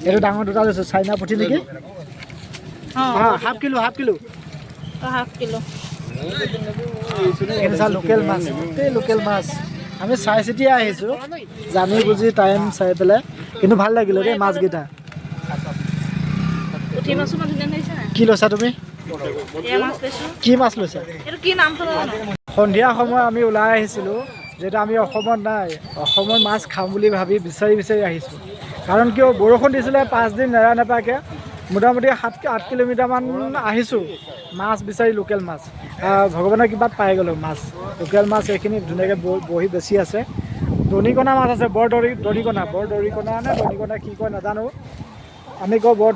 এইটো ডাঙৰ দুটা লৈছোঁ চাইনা পুঠি নেকি হাফ কিলো এইটো লোকেল মাছ গোটেই লোকেল মাছ আমি চাই চিতিয়ে আহিছোঁ জানি বুজি টাইম চাই পেলাই কিন্তু ভাল লাগিলে দেই মাছকেইটা কি লৈছা তুমি কি মাছ লৈছা সন্ধিয়া সময় আমি ওলাই আহিছিলোঁ যেটা আমি অসমত নাই অসমৰ মাছ খাম বুলি ভাবি বিচাৰি আহিছোঁ কাৰণ কিয় বৰষুণ দিছিলে 5 দিন নেৰা নেপাকে মোটামুটি 7-8 কিলোমিটাৰমান আহিছোঁ মাছ বিচাৰি লোকেল মাছ ভগৱানৰ কিবাত পাই গ'লোঁ মাছ লোকেল মাছ এইখিনি ধুনীয়াকৈ বহি বেছি আছে দনিকণা মাছ আছে বৰ দৰিকণা নে দনিকণা কি কয় নাজানো আমি কওঁ বৰ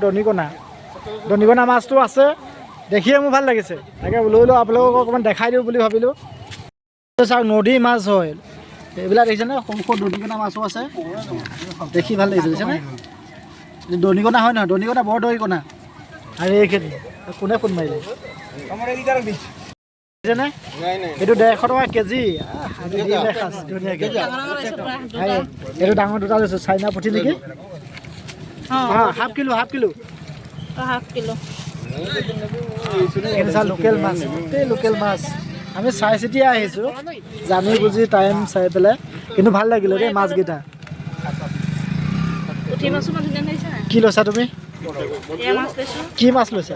দনিকণা মাছটো আছে দেখিয়ে মোৰ ভাল লাগিছে তাকে লৈ আপোনালোকক অকণমান দেখাই দিওঁ বুলি ভাবিলোঁ চাওক নদীৰ মাছ হয় এইবিলাক দেখিছেনে সৰু দনিকণা মাছো আছে দেখি ভাল লাগিছে দেখিছেনে দনিকণা হয় নহয় দনিকণা বৰ দৰিকণা আৰু এইখিনি কোনে ফোন মাৰিলে দেখিছেনে এইটো 150 টকা কেজি এইটো ডাঙৰ দুটা লৈছোঁ চাইনা পুঠি নেকি হাফ কিলো এইটো লোকেল মাছ গোটেই লোকেল মাছ আমি চাই চিতিয়ে আহিছোঁ জানি বুজি টাইম চাই পেলাই কিন্তু ভাল লাগিলে দেই মাছকেইটা কি লৈছা তুমি কি মাছ লৈছা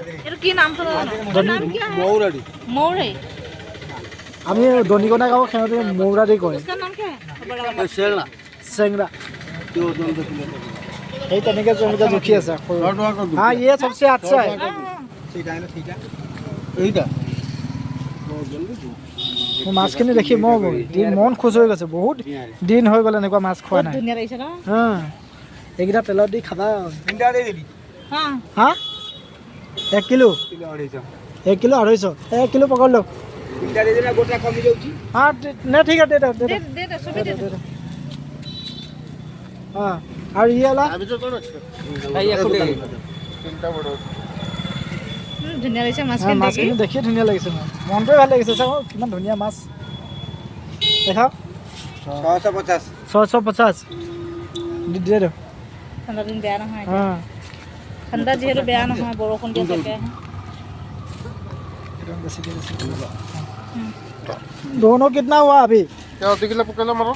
আমি দনিকণা গাঁও সিহঁতে মৌৰা দি কয় চেংৰা সেই তেনেকৈ জমিতে জুখি আছে ইয়ে সবচে আচ্ছা মোৰ মাছখিনি দেখি মই মন খোজ হৈ গৈছে বহুত দিন হৈ গ'ল এনেকুৱা মাছ খোৱা নাই এইকেইটা তেলত দি খাবা হা 1 কিলো 1 কিলো 250 1 কিলো পকड़ लो हाँ नहीं ठीक है दे हाँ और ये वाला মাছখিনি দেখিয়ে ধুনীয়া লাগিছে মোৰ মনটোৱে ভাল লাগিছে চাওঁ কিমান ধুনীয়া মাছ দেখা 650 দিয়ে দিওঁ ঠাণ্ডা দিন বেয়া নহয় ঠাণ্ডা যিহেতু বেয়া নহয় বৰষুণ দিয়া থাকে दोनों कितना हुआ अभी किलो पकड़ लो मारो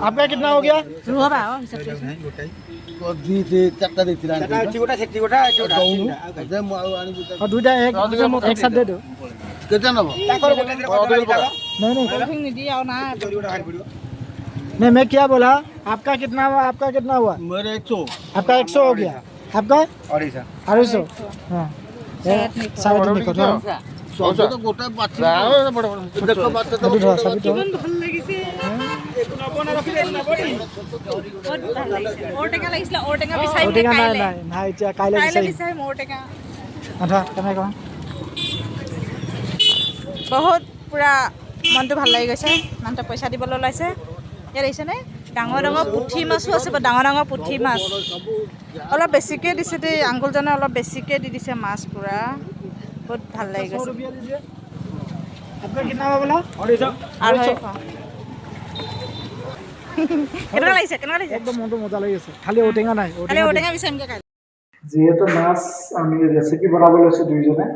आपका कितना हो गया एक साथ दे दो नहीं मैं क्या बोला आपका कितना हुआ मेरे 100 आपका 100 हो गया आपका 250 हाँ साइड में करो तो गोटा बात देखो बात तो किमान ভাল লাগিছে একো নবনা ৰখিলে নবৰি ওটেকা লাগিছিল ওটেকা বিছাই কাইলে নাই এতিয়া কাইলে বিছাই ওটেকা আধা কেনে কোৱা বহুত পুৰা মনটো ভাল লাগি গৈছে মানটা পইচা দিবলৈ ওলাইছে ইয়াত আহিছেনে ডাঙৰ পুঠি মাছো আছে বা ডাঙৰ পুঠি মাছ অলপ বেছিকৈ দিছে দেই আংকুলজনে অলপ বেছিকৈ দি দিছে মাছ পুৰা बहुत ভাল লাগি গৈছে आपका कितना हुआ बोला 250 কেনেকুৱা লাগিছে একদম মনটো মজা লাগিছে খালি ওটেঙা নাই ওটেঙা বিচাৰিমকে খাই যেহেতু মাছ আমি ৰেচিপি বনাব লৈছো দুইজনে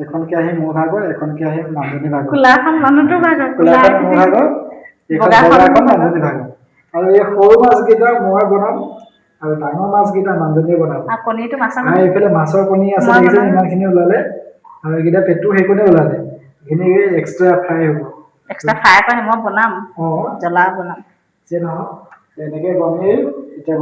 এখন কি আহি মোৰ ভাগৰ এখন কি আহি মানুহজনী ভাগৰ কুলাখন মানুহটো ভাগৰ কুলাখন মোৰ ভাগৰ এখন মানুহজনী ভাগৰ আৰু এই সৰু মাছ কেইটা মই বনাম আৰু ডাঙৰ মাছ কেইটা মানুহজনীয়ে বনাব আৰু কণীটো মাছৰ আৰু এইফালে মাছৰ কণী আছে দেখিছে ইমানখিনি ওলালে আৰু এইকেইটা পেটটো সেইকোনে ওলালে এনে এক্সট্ৰা ফ্ৰাই হ'ব এক্সট্ৰা ফ্ৰাই কৰি মই বনাম জ্বলা বনাম যে নহয় এনেকৈ বনাই এতিয়া